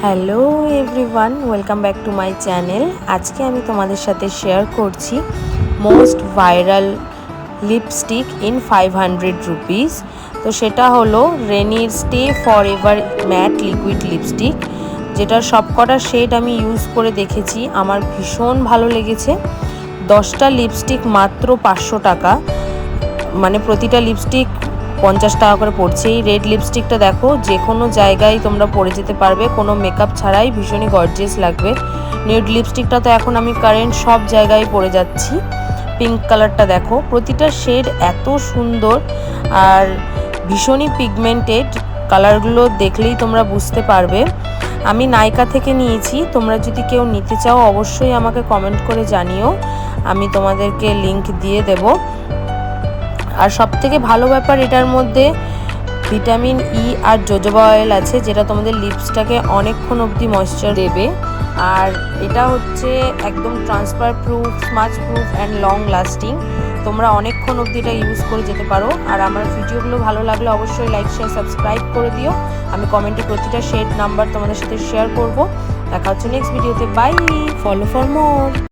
Hello everyone, welcome back to my channel. আজকে আমি তোমাদের সাথে শেয়ার করছি most viral lipstick in 500 rupees. তো সেটা হলো রেনির stay forever matte liquid lipstick, যেটার সবকটা শেড আমি ইউজ করে দেখেছি, আমার ভীষণ ভালো লেগেছে। 10টা লিপস্টিক মাত্র 500 টাকা, মানে প্রতিটা লিপস্টিক 50 টাকা করে পড়ছে। এই রেড লিপস্টিকটা দেখো, যে কোনো জায়গায় তোমরা পরে যেতে পারবে, কোনো মেকআপ ছাড়াই ভীষণই গর্জিয়াস লাগবে। নিউড লিপস্টিকটা তো এখন আমি কারেন্ট সব জায়গায় পরে যাচ্ছি। পিঙ্ক কালারটা দেখো, প্রতিটা শেড এত সুন্দর আর ভীষণই পিগমেন্টেড, কালারগুলো দেখলেই তোমরা বুঝতে পারবে। আমি নাইকা থেকে নিয়েছি, তোমরা যদি কেউ নিতে চাও অবশ্যই আমাকে কমেন্ট করে জানিও, আমি তোমাদেরকে লিংক দিয়ে দেব। আর সবথেকে ভালো ব্যাপার, এটার মধ্যে ভিটামিন ই আর জোজোবা অয়েল আছে, যেটা তোমাদের লিপসটাকে অনেকক্ষণ অবধি ময়েশ্চার দেবে। আর এটা হচ্ছে একদম transfer proof, smudge proof and long lasting, তোমরা অনেকক্ষণ অবধি এটা ইউজ করে যেতে পারো। আর আমার ভিডিওগুলো ভালো লাগলে অবশ্যই লাইক, শেয়ার, সাবস্ক্রাইব করে দিও। আমি কমেন্টে প্রতিটা শেড নাম্বার তোমাদের সাথে শেয়ার করব। দেখা হচ্ছে নেক্সট ভিডিওতে। Bye, follow for more.